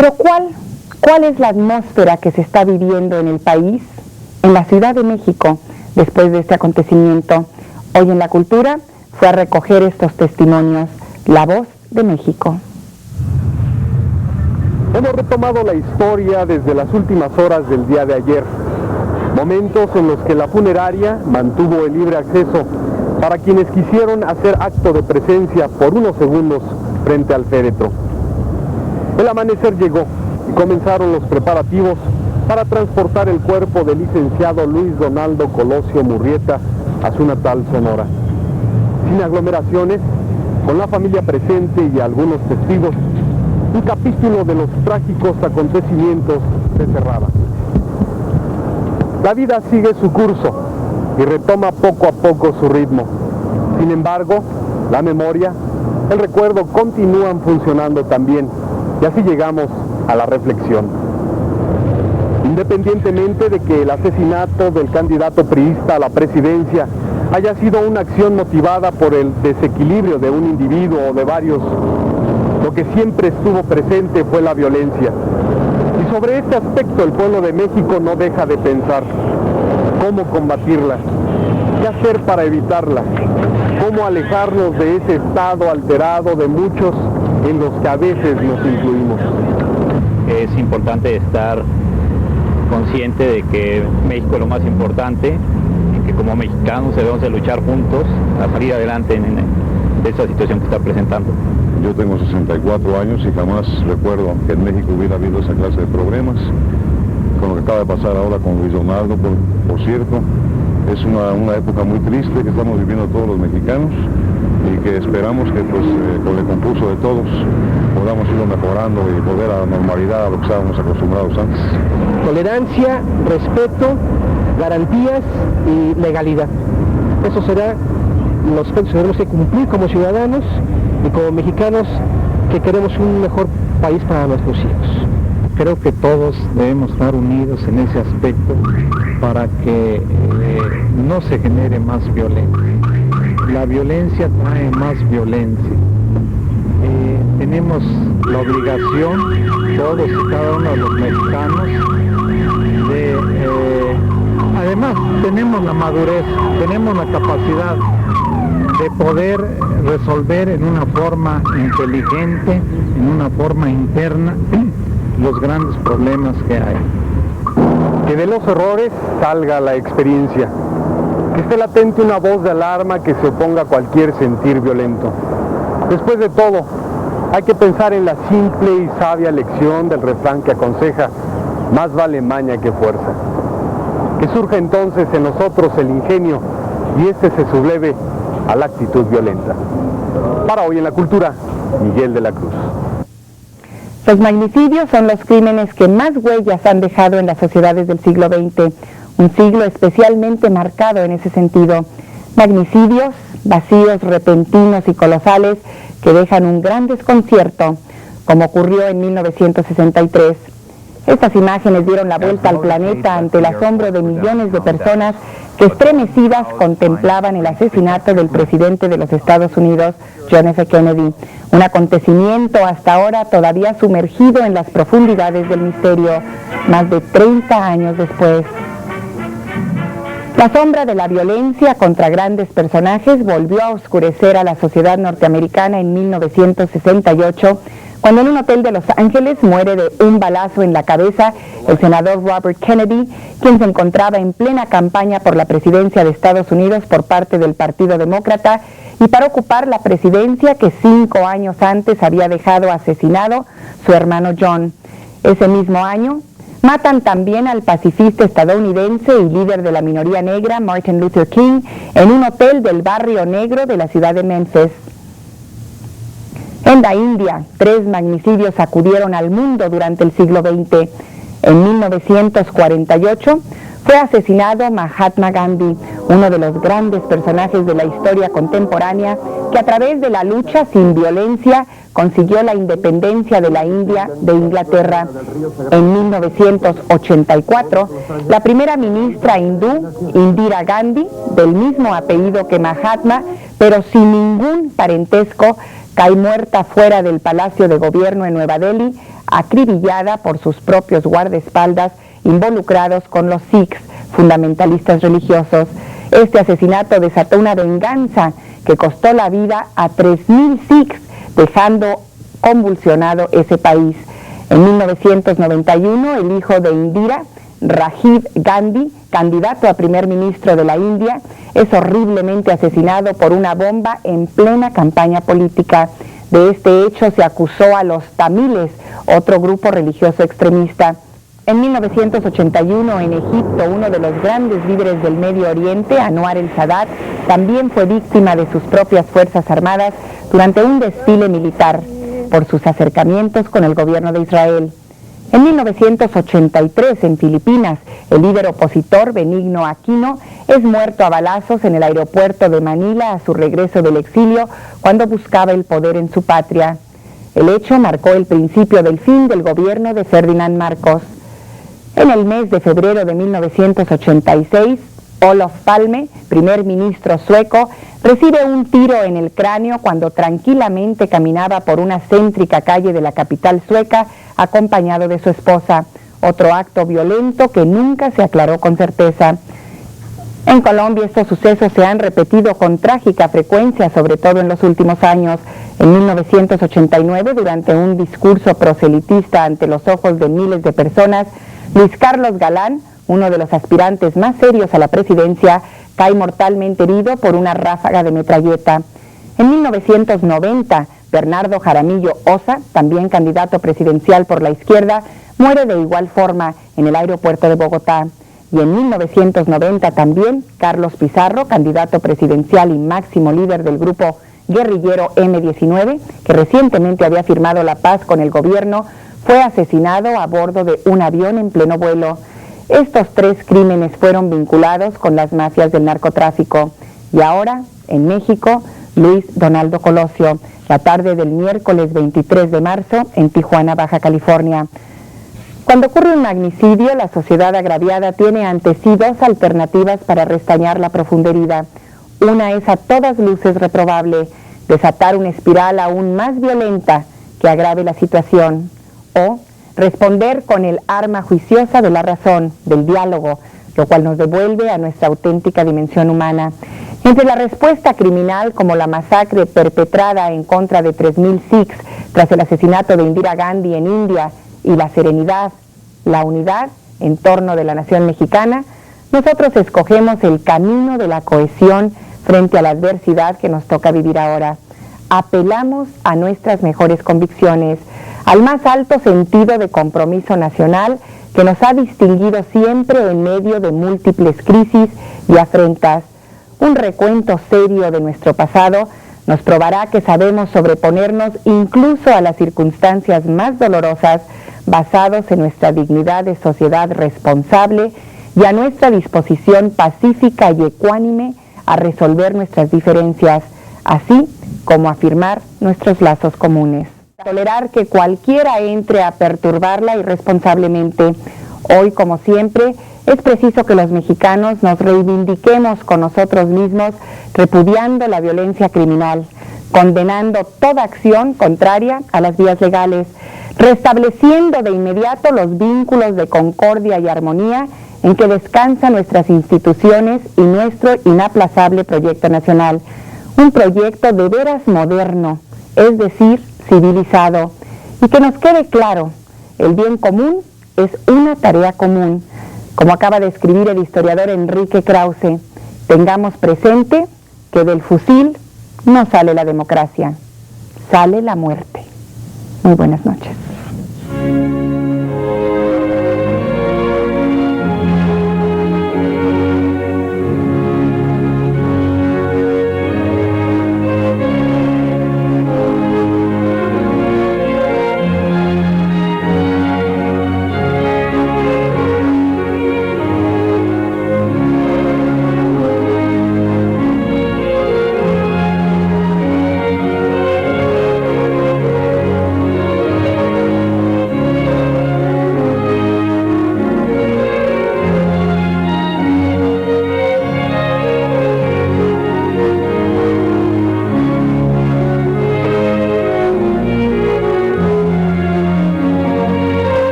Pero ¿cuál es la atmósfera que se está viviendo en el país, en la Ciudad de México, después de este acontecimiento? Hoy en La Cultura fue a recoger estos testimonios La Voz de México. Hemos retomado la historia desde las últimas horas del día de ayer, momentos en los que la funeraria mantuvo el libre acceso para quienes quisieron hacer acto de presencia por unos segundos frente al féretro. El amanecer llegó y comenzaron los preparativos para transportar el cuerpo del licenciado Luis Donaldo Colosio Murrieta a su natal Sonora. Sin aglomeraciones, con la familia presente y algunos testigos, un capítulo de los trágicos acontecimientos se cerraba. La vida sigue su curso y retoma poco a poco su ritmo. Sin embargo, la memoria, el recuerdo continúan funcionando también, y así llegamos a la reflexión. Independientemente de que el asesinato del candidato priista a la presidencia haya sido una acción motivada por el desequilibrio de un individuo o de varios, lo que siempre estuvo presente fue la violencia. Y sobre este aspecto el pueblo de México no deja de pensar cómo combatirla, qué hacer para evitarla, cómo alejarnos de ese estado alterado de muchos en los que a veces nos incluimos. Es importante estar consciente de que México es lo más importante y que como mexicanos debemos de luchar juntos a salir adelante en esta situación que está presentando. Yo tengo 64 años y jamás recuerdo que en México hubiera habido esa clase de problemas. Con lo que acaba de pasar ahora con Luis Donaldo, por cierto, es una época muy triste que estamos viviendo todos los mexicanos y que esperamos que con el concurso de todos podamos ir mejorando y volver a la normalidad, a lo que estábamos acostumbrados antes. Tolerancia, respeto, garantías y legalidad. Eso será los aspectos que tenemos que cumplir como ciudadanos y como mexicanos que queremos un mejor país para nuestros hijos. Creo que todos debemos estar unidos en ese aspecto para que no se genere más violencia. La violencia trae más violencia. Tenemos la obligación, todos y cada uno de los mexicanos, además tenemos la madurez, tenemos la capacidad de poder resolver en una forma inteligente, en una forma interna, los grandes problemas que hay. Que de los errores salga la experiencia, que esté latente una voz de alarma que se oponga a cualquier sentir violento. Después de todo, hay que pensar en la simple y sabia lección del refrán que aconseja: más vale maña que fuerza. Que surja entonces en nosotros el ingenio y este se subleve a la actitud violenta. Para hoy en La Cultura, Miguel de la Cruz. Los magnicidios son los crímenes que más huellas han dejado en las sociedades del siglo XX, un siglo especialmente marcado en ese sentido. Magnicidios, vacíos repentinos y colosales que dejan un gran desconcierto, como ocurrió en 1963. Estas imágenes dieron la vuelta al planeta ante el asombro de millones de personas que estremecidas contemplaban el asesinato del presidente de los Estados Unidos, John F. Kennedy, un acontecimiento hasta ahora todavía sumergido en las profundidades del misterio, más de 30 años después. La sombra de la violencia contra grandes personajes volvió a oscurecer a la sociedad norteamericana en 1968, cuando en un hotel de Los Ángeles muere de un balazo en la cabeza el senador Robert Kennedy, quien se encontraba en plena campaña por la presidencia de Estados Unidos por parte del Partido Demócrata y para ocupar la presidencia que 5 años antes había dejado asesinado su hermano John. Ese mismo año, matan también al pacifista estadounidense y líder de la minoría negra, Martin Luther King, en un hotel del barrio negro de la ciudad de Memphis. En la India, 3 magnicidios sacudieron al mundo durante el siglo XX. En 1948 fue asesinado Mahatma Gandhi, uno de los grandes personajes de la historia contemporánea que a través de la lucha sin violencia consiguió la independencia de la India de Inglaterra. En 1984, la primera ministra hindú, Indira Gandhi, del mismo apellido que Mahatma, pero sin ningún parentesco, cae muerta fuera del Palacio de Gobierno en Nueva Delhi acribillada por sus propios guardaespaldas involucrados con los Sikhs, fundamentalistas religiosos. Este asesinato desató una venganza que costó la vida a 3.000 Sikhs, dejando convulsionado ese país. En 1991, el hijo de Indira, Rajiv Gandhi, candidato a primer ministro de la India, es horriblemente asesinado por una bomba en plena campaña política. De este hecho se acusó a los tamiles, otro grupo religioso extremista. En 1981, en Egipto, uno de los grandes líderes del Medio Oriente, Anwar el-Sadat, también fue víctima de sus propias fuerzas armadas durante un desfile militar por sus acercamientos con el gobierno de Israel. En 1983, en Filipinas, el líder opositor Benigno Aquino es muerto a balazos en el aeropuerto de Manila a su regreso del exilio cuando buscaba el poder en su patria. El hecho marcó el principio del fin del gobierno de Ferdinand Marcos. En el mes de febrero de 1986, Olof Palme, primer ministro sueco, recibe un tiro en el cráneo cuando tranquilamente caminaba por una céntrica calle de la capital sueca acompañado de su esposa. Otro acto violento que nunca se aclaró con certeza. En Colombia estos sucesos se han repetido con trágica frecuencia, sobre todo en los últimos años. En 1989, durante un discurso proselitista ante los ojos de miles de personas, Luis Carlos Galán, uno de los aspirantes más serios a la presidencia, cae mortalmente herido por una ráfaga de metralleta. En 1990, Bernardo Jaramillo Ossa, también candidato presidencial por la izquierda, muere de igual forma en el aeropuerto de Bogotá. Y en 1990 también, Carlos Pizarro, candidato presidencial y máximo líder del grupo guerrillero M-19, que recientemente había firmado la paz con el gobierno, fue asesinado a bordo de un avión en pleno vuelo. Estos tres crímenes fueron vinculados con las mafias del narcotráfico. Y ahora, en México, Luis Donaldo Colosio, la tarde del miércoles 23 de marzo, en Tijuana, Baja California. Cuando ocurre un magnicidio, la sociedad agraviada tiene ante sí dos alternativas para restañar la profunda herida. Una es a todas luces reprobable, desatar una espiral aún más violenta que agrave la situación, o responder con el arma juiciosa de la razón, del diálogo, lo cual nos devuelve a nuestra auténtica dimensión humana. Entre la respuesta criminal, como la masacre perpetrada en contra de 3.000 Sikhs tras el asesinato de Indira Gandhi en India, y la serenidad, la unidad en torno de la nación mexicana, nosotros escogemos el camino de la cohesión frente a la adversidad que nos toca vivir ahora. Apelamos a nuestras mejores convicciones, al más alto sentido de compromiso nacional que nos ha distinguido siempre en medio de múltiples crisis y afrentas. Un recuento serio de nuestro pasado nos probará que sabemos sobreponernos incluso a las circunstancias más dolorosas, basados en nuestra dignidad de sociedad responsable y a nuestra disposición pacífica y ecuánime a resolver nuestras diferencias, así como afirmar nuestros lazos comunes. Tolerar que cualquiera entre a perturbarla irresponsablemente. Hoy, como siempre, es preciso que los mexicanos nos reivindiquemos con nosotros mismos, repudiando la violencia criminal, condenando toda acción contraria a las vías legales, restableciendo de inmediato los vínculos de concordia y armonía en que descansan nuestras instituciones y nuestro inaplazable proyecto nacional. Un proyecto de veras moderno, es decir, civilizado. Y que nos quede claro, el bien común es una tarea común. Como acaba de escribir el historiador Enrique Krause, tengamos presente que del fusil no sale la democracia, sale la muerte. Muy buenas noches.